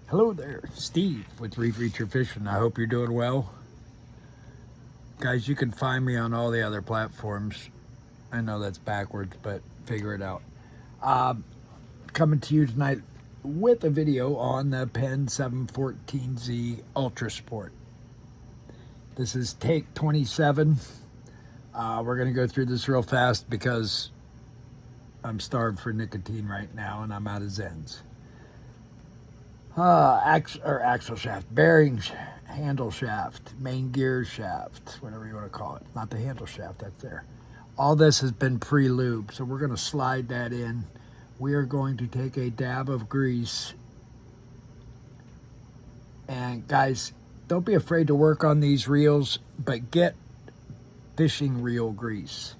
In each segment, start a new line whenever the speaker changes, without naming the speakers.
Hello there, Steve with Reassembling Fishing. I hope you're doing well. Guys, you can find me on all the other platforms. I know that's backwards, but figure it out. Coming to you tonight with a video on the Penn 714Z Ultra Sport. This is take 27. We're going to go through this real fast because I'm starved for nicotine right now and I'm out of Zens. Axle shaft, bearings, handle shaft, main gear shaft, whatever you want to call it. Not the handle shaft, that's there. All this has been pre-lubed, so we're going to slide that in. We are going to take a dab of grease. And guys, don't be afraid to work on these reels, but get fishing reel grease,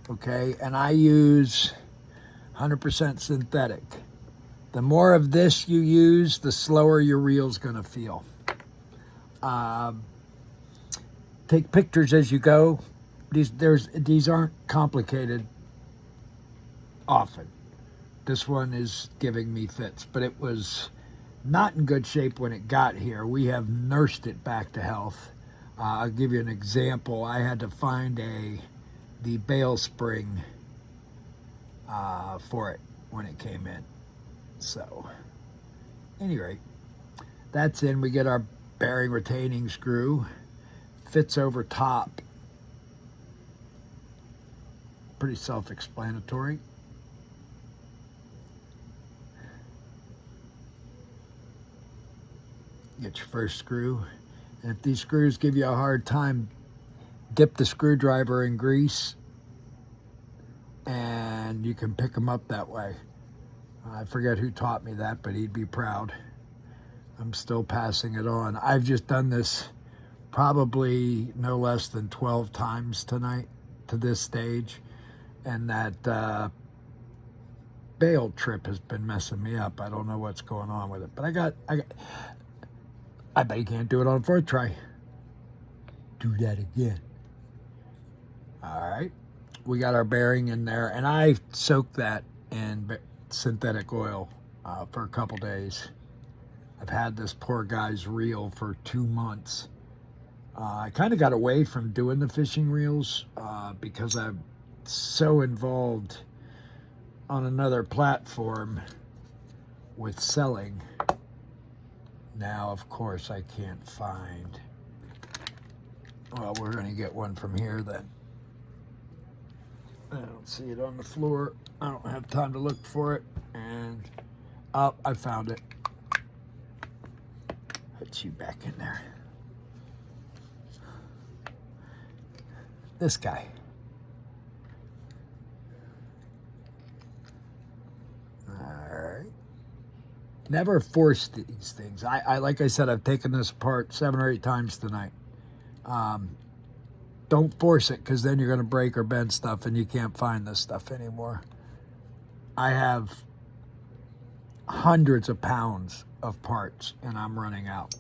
okay? And I use 100% synthetic. The more of this you use, the slower your reel's gonna feel. Take pictures as you go. These aren't complicated often. This one is giving me fits, but it was not in good shape when it got here. We have nursed it back to health. I'll give you an example. I had to find the bail spring for it when it came in. So, any rate, that's in. We get our bearing retaining screw. Fits over top. Pretty self-explanatory. Get your first screw. And if these screws give you a hard time, dip the screwdriver in grease and you can pick them up that way. I forget who taught me that, but he'd be proud. I'm still passing it on. I've just done this probably no less than 12 times tonight to this stage. And that bail trip has been messing me up. I don't know what's going on with it. But I bet you can't do it on fourth try. Do that again. All right. We got our bearing in there. And I soaked that in synthetic oil for a couple days. I've had this poor guy's reel for 2 months. I kind of got away from doing the fishing reels because I'm so involved on another platform with selling. Now, of course, I can't find. Well, we're going to get one from here then. I don't see it on the floor. I don't have time to look for it. And, oh, I found it. Put you back in there. This guy. All right. Never force these things. I like I said, I've taken this apart 7 or 8 times tonight. Don't force it, because then you're going to break or bend stuff and you can't find this stuff anymore. I have hundreds of pounds of parts and I'm running out.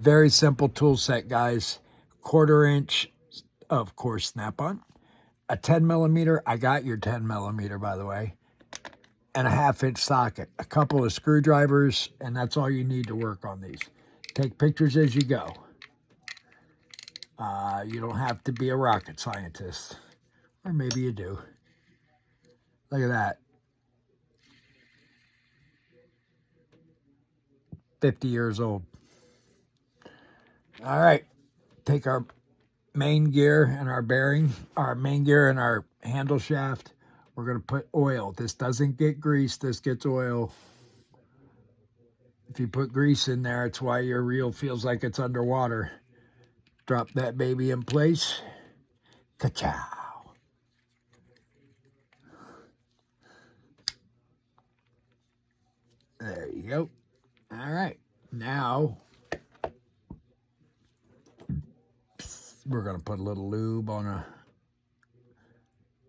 Very simple tool set, guys. 1/4 inch, of course, snap-on. A 10 millimeter, I got your 10 millimeter, by the way. And a 1/2 inch socket. A couple of screwdrivers, and that's all you need to work on these. Take pictures as you go. You don't have to be a rocket scientist. Or maybe you do. Look at that. 50 years old. All right. Take our main gear and our bearing, our main gear and our handle shaft. We're going to put oil. This doesn't get grease. This gets oil. If you put grease in there, it's why your reel feels like it's underwater. Drop that baby in place. Ka-chow. There you go. All right. Now, we're going to put a little lube on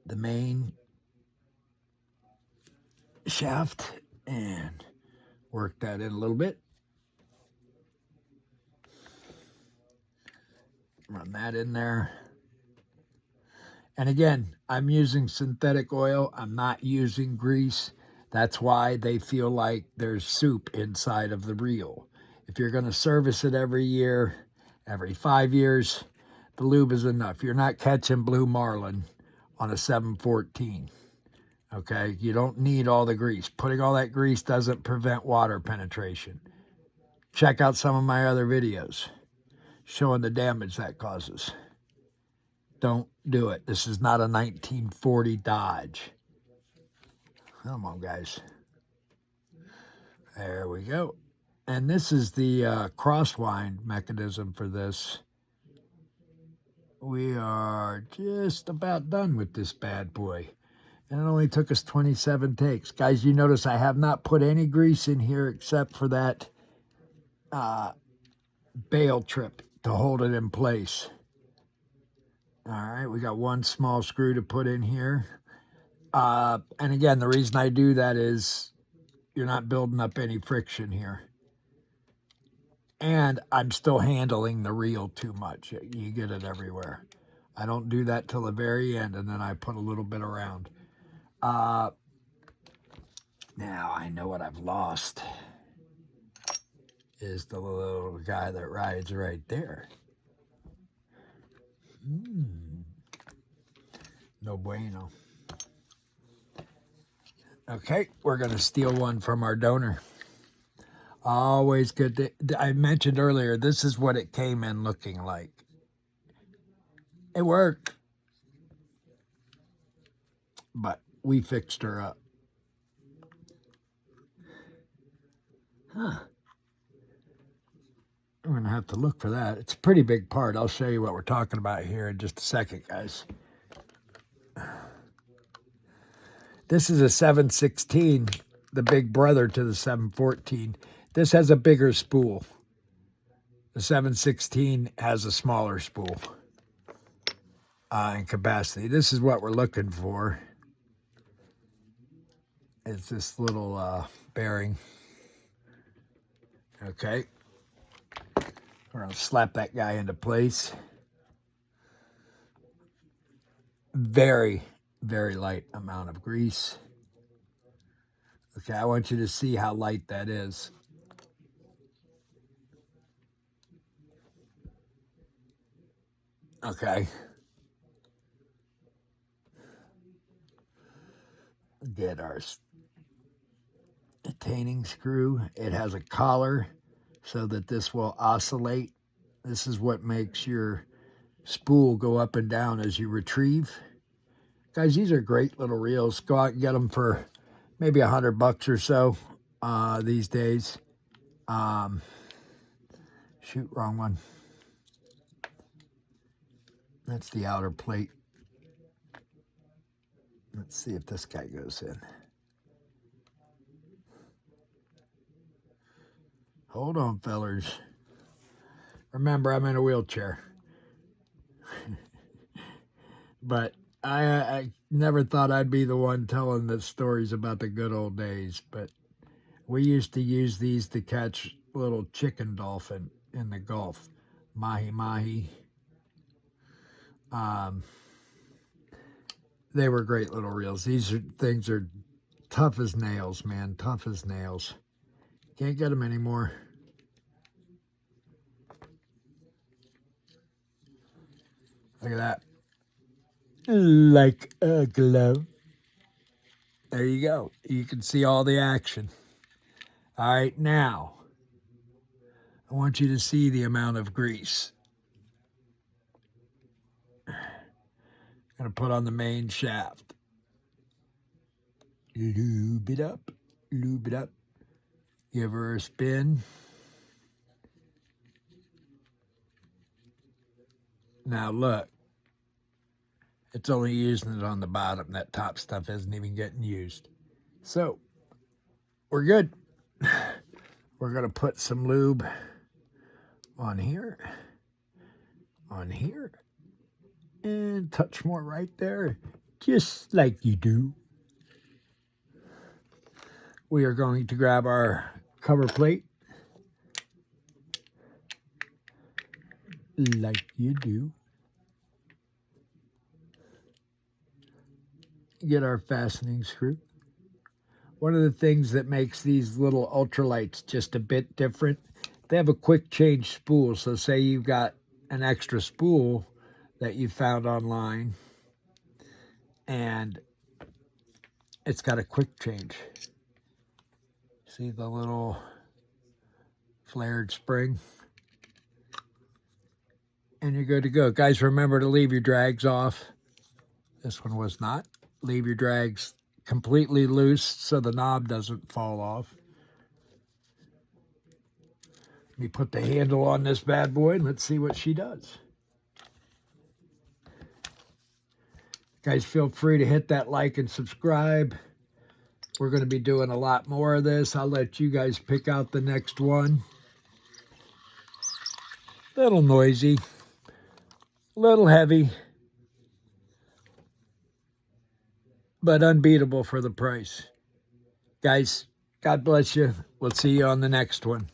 the main shaft and work that in a little bit. Run that in there. And again, I'm using synthetic oil. I'm not using grease. That's why they feel like there's soup inside of the reel. If you're going to service it every year, every 5 years, the lube is enough. You're not catching blue marlin on a 714. Okay, you don't need all the grease. Putting all that grease doesn't prevent water penetration. Check out some of my other videos showing the damage that causes. Don't do it. This is not a 1940 Dodge. Come on, guys. There we go. And this is the crosswind mechanism for this. We are just about done with this bad boy. And it only took us 27 takes. Guys, you notice I have not put any grease in here except for that bale trip to hold it in place. All right, we got one small screw to put in here. And again, the reason I do that is you're not building up any friction here. And I'm still handling the reel too much. You get it everywhere. I don't do that till the very end, and then I put a little bit around. Now I know what I've lost is the little guy that rides right there. No bueno. Okay, we're going to steal one from our donor. Always good to, I mentioned earlier, this is what it came in looking like. It worked. But we fixed her up. Huh. I'm going to have to look for that. It's a pretty big part. I'll show you what we're talking about here in just a second, guys. This is a 716, the big brother to the 714. This has a bigger spool. The 716 has a smaller spool in capacity. This is what we're looking for. It's this little bearing. Okay. We're going to slap that guy into place. Very, very light amount of grease. Okay, I want you to see how light that is. Okay. Get our detaining screw. It has a collar so that this will oscillate. This is what makes your spool go up and down as you retrieve. Guys, these are great little reels. Go out and get them for maybe $100 or so these days. Shoot, wrong one. That's the outer plate. Let's see if this guy goes in. Hold on, fellers. Remember, I'm in a wheelchair. But I never thought I'd be the one telling the stories about the good old days. But we used to use these to catch little chicken dolphin in the Gulf. Mahi-mahi. They were great little reels. These things are tough as nails, man. Tough as nails. Can't get them anymore. Look at that. Like a glove. There you go. You can see all the action. All right, now, I want you to see the amount of grease. I'm going to put on the main shaft. Lube it up. Lube it up. Give her a spin. Now look. It's only using it on the bottom. That top stuff isn't even getting used. So, we're good. We're going to put some lube on here, and touch more right there, just like you do. We are going to grab our cover plate, like you do. Get our fastening screw. One of the things that makes these little ultralights just a bit different They have a quick change spool. So say you've got an extra spool that you found online and it's got a quick change. See the little flared spring? And you're good to go. Guys, remember to leave your drags off. This one was not. Leave your drags completely loose so the knob doesn't fall off. Let me put the handle on this bad boy and let's see what she does. Guys, feel free to hit that like and subscribe. We're going to be doing a lot more of this. I'll let you guys pick out the next one. Little noisy, little heavy, but unbeatable for the price. Guys, God bless you. We'll see you on the next one.